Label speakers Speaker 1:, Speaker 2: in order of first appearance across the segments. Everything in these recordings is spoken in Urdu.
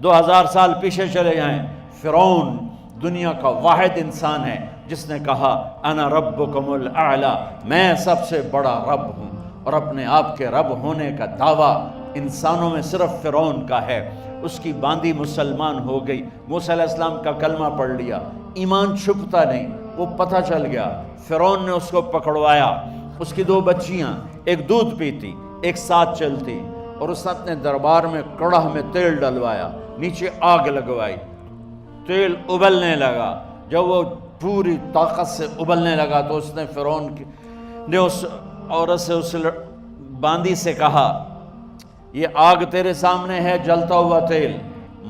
Speaker 1: 2000 سال پیچھے چلے جائیں، فرعون دنیا کا واحد انسان ہے جس نے کہا انا ربکم الاعلی، میں سب سے بڑا رب ہوں، اور اپنے آپ کے رب ہونے کا دعویٰ انسانوں میں صرف فرعون کا ہے۔ اس کی باندی مسلمان ہو گئی، موسیٰ علیہ السلام کا کلمہ پڑھ لیا، ایمان چھپتا نہیں، وہ پتہ چل گیا، فرعون نے اس کو پکڑوایا۔ اس کی 2 بچیاں، ایک دودھ پیتی ایک ساتھ چلتی، اور اس نے اپنے دربار میں کڑاہ میں تیل ڈلوایا، نیچے آگ لگوائی، تیل ابلنے لگا۔ جب وہ پوری طاقت سے ابلنے لگا تو اس نے فرعون نے اس عورت سے، اس باندی سے کہا یہ آگ تیرے سامنے ہے، جلتا ہوا تیل،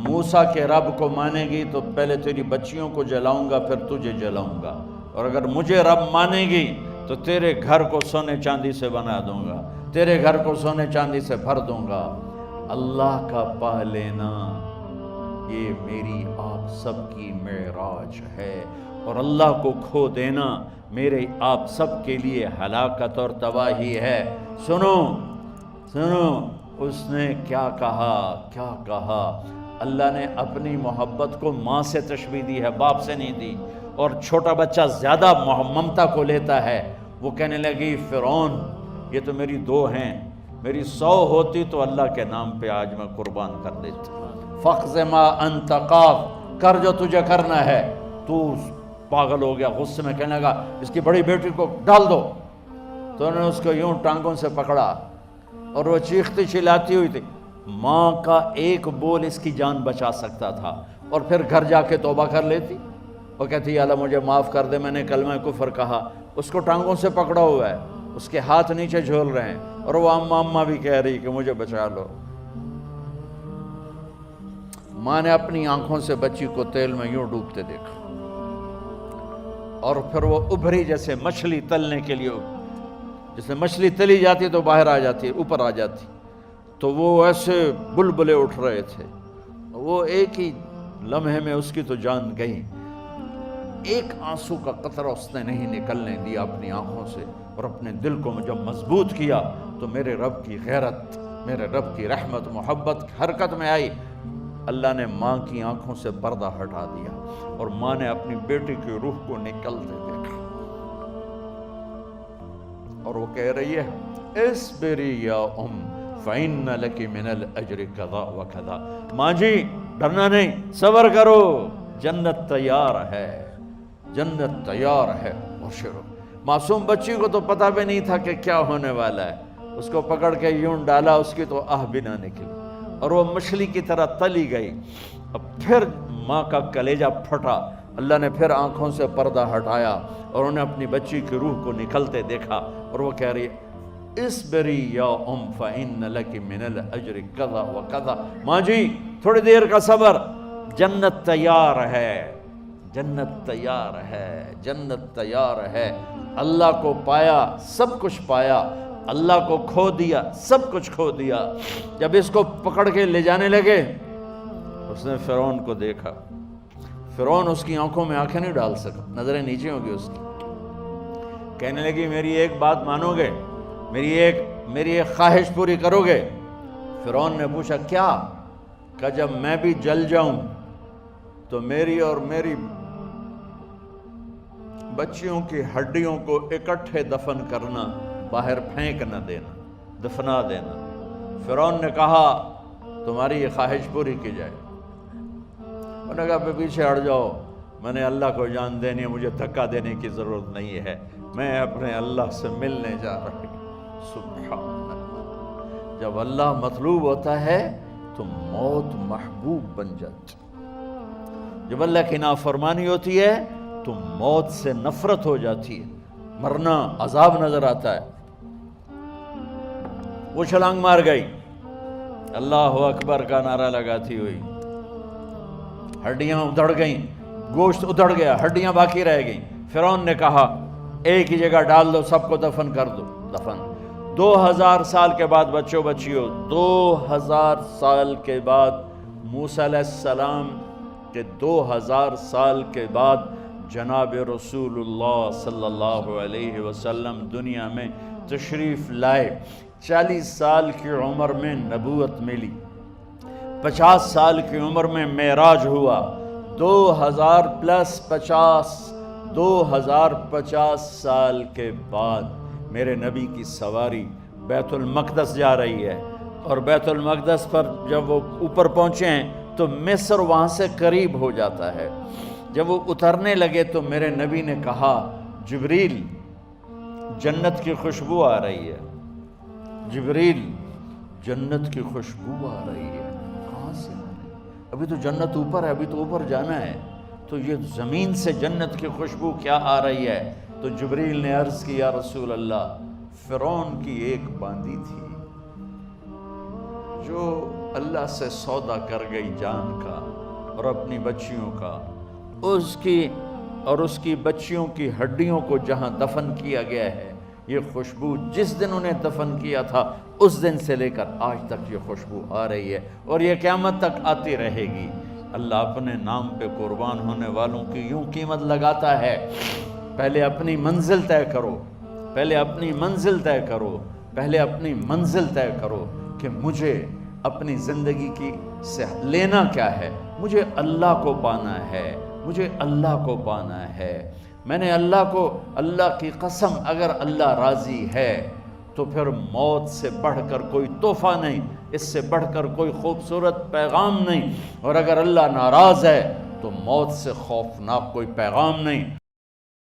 Speaker 1: موسیٰ کے رب کو مانے گی تو پہلے تیری بچیوں کو جلاؤں گا پھر تجھے جلاؤں گا، اور اگر مجھے رب مانے گی تو تیرے گھر کو سونے چاندی سے بنا دوں گا، تیرے گھر کو سونے چاندی سے بھر دوں گا۔ اللہ کا پا لینا یہ میری آپ سب کی معراج ہے، اور اللہ کو کھو دینا میرے آپ سب کے لیے ہلاکت اور تباہی ہے۔ سنو سنو، اس نے کیا کہا؟ اللہ نے اپنی محبت کو ماں سے تشبیہ دی ہے، باپ سے نہیں دی، اور چھوٹا بچہ زیادہ ممتا کو لیتا ہے۔ وہ کہنے لگی فرعون یہ تو میری 2 ہیں، میری 100 ہوتی تو اللہ کے نام پہ آج میں قربان کر دیتی۔ فَقْضِ مَا أَنْتَ قَاضٍ، کر جو تجھے کرنا ہے۔ تو پاگل ہو گیا، غصے میں کہنے لگا اس کی بڑی بیٹی کو ڈال دو۔ تو انہوں نے اس کو یوں ٹانگوں سے پکڑا، اور وہ چیختی چلاتی ہوئی تھی۔ ماں کا ایک بول اس کی جان بچا سکتا تھا، اور پھر گھر جا کے توبہ کر لیتی۔ وہ کہتی اللہ مجھے معاف کر دے، میں نے کلمہ کفر کہا۔ اس کو ٹانگوں سے پکڑا ہوا ہے، اس کے ہاتھ نیچے جھول رہے ہیں، اور وہ اماں بھی کہہ رہی کہ مجھے بچا لو۔ ماں نے اپنی آنکھوں سے بچی کو تیل میں یوں ڈوبتے دیکھا، اور پھر وہ ابھری جیسے مچھلی تلنے کے لیے، جیسے مچھلی تلی جاتی تو باہر آ جاتی، اوپر آ جاتی، تو وہ ایسے بلبلے اٹھ رہے تھے۔ وہ ایک ہی لمحے میں اس کی تو جان گئی، ایک آنسو کا قطرہ اس نے نہیں نکلنے دیا اپنی آنکھوں سے، اور اپنے دل کو جب مضبوط کیا تو میرے رب کی غیرت، میرے رب کی رحمت محبت حرکت میں آئی۔ اللہ نے ماں کی آنکھوں سے پردہ ہٹا دیا، اور ماں نے اپنی بیٹی کی روح کو نکلتے دیکھا، اور وہ کہہ رہی ہے اصبری یا فإن لک من الأجر کذا وکذا۔ ماں جی ڈرنا نہیں، صبر کرو، جنت تیار ہے، جنت تیار ہے، بشرو۔ معصوم بچی کو تو پتہ بھی نہیں تھا کہ کیا ہونے والا ہے، اس کو پکڑ کے یوں ڈالا، اس کی تو آہ بھی نہ نکلی، اور وہ مچھلی کی طرح تلی گئی۔ اب پھر ماں کا کلیجہ پھٹا، اللہ نے پھر آنکھوں سے پردہ ہٹایا، اور انہیں اپنی بچی کی روح کو نکلتے دیکھا، اور وہ کہہ رہی اصبری یا فإن لک من الأجر کذا وکذا۔ ماں جی تھوڑی دیر کا صبر، جنت تیار ہے، جنت تیار ہے، جنت تیار ہے۔ اللہ کو پایا سب کچھ پایا، اللہ کو کھو دیا سب کچھ کھو دیا۔ جب اس کو پکڑ کے لے جانے لگے، اس نے فرعون کو دیکھا۔ فرعون اس کی آنکھوں میں آنکھیں نہیں ڈال سکا، نظریں نیچے ہوں گی اس کی۔ کہنے لگی میری ایک بات مانو گے، میری ایک خواہش پوری کرو گے؟ فرعون نے پوچھا کیا؟ کہ جب میں بھی جل جاؤں تو میری اور میری بچیوں کی ہڈیوں کو اکٹھے دفن کرنا، باہر پھینک نہ دینا، دفنا دینا۔ فرعون نے کہا تمہاری یہ خواہش پوری کی جائے۔ انہوں نے کہا پیچھے ہٹ جاؤ، میں نے اللہ کو جان دینی ہے، مجھے دھکا دینے کی ضرورت نہیں ہے، میں اپنے اللہ سے ملنے جا رہا ہوں۔ سبحان اللہ، جب اللہ مطلوب ہوتا ہے تو موت محبوب بن جاتی، جب اللہ کی نافرمانی ہوتی ہے تو موت سے نفرت ہو جاتی ہے، مرنا عذاب نظر آتا ہے۔ وہ چھلانگ مار گئی، اللہ اکبر کا نعرہ لگاتی ہوئی، ہڈیاں ادھڑ گئیں، گوشت ادھڑ گیا، ہڈیاں باقی رہ گئیں۔ فرعون نے کہا ایک ہی جگہ ڈال دو، سب کو دفن کر دو۔ دفن 2000 سال کے بعد، بچوں بچیوں 2000 سال کے بعد، موسیٰ علیہ السلام کے 2000 سال کے بعد جناب رسول اللہ صلی اللہ علیہ وسلم دنیا میں تشریف لائے۔ 40 سال کی عمر میں نبوت ملی، 50 سال کی عمر میں معراج ہوا، 2050 سال کے بعد میرے نبی کی سواری بیت المقدس جا رہی ہے، اور بیت المقدس پر جب وہ اوپر پہنچے ہیں تو مصر وہاں سے قریب ہو جاتا ہے۔ جب وہ اترنے لگے تو میرے نبی نے کہا جبریل جنت کی خوشبو آ رہی ہے، جبریل جنت کی خوشبو آ رہی ہے، کہاں سے آ رہی ہے؟ ابھی تو جنت اوپر ہے، ابھی تو اوپر جانا ہے، تو یہ زمین سے جنت کی خوشبو کیا آ رہی ہے؟ تو جبریل نے عرض کی یا رسول اللہ، فرعون کی ایک باندی تھی جو اللہ سے سودا کر گئی جان کا اور اپنی بچیوں کا، اس کی بچیوں کی ہڈیوں کو جہاں دفن کیا گیا ہے، یہ خوشبو جس دن انہیں دفن کیا تھا اس دن سے لے کر آج تک یہ خوشبو آ رہی ہے، اور یہ قیامت تک آتی رہے گی۔ اللہ اپنے نام پہ قربان ہونے والوں کی یوں قیمت لگاتا ہے، پہلے اپنی منزل طے کرو، پہلے اپنی منزل طے کرو، پہلے اپنی منزل طے کرو کہ مجھے اپنی زندگی کی سے لینا کیا ہے، مجھے اللہ کو پانا ہے، مجھے اللہ کو پانا ہے۔ میں نے اللہ کی قسم، اگر اللہ راضی ہے تو پھر موت سے بڑھ کر کوئی تحفہ نہیں، اس سے بڑھ کر کوئی خوبصورت پیغام نہیں، اور اگر اللہ ناراض ہے تو موت سے خوفناک کوئی پیغام نہیں۔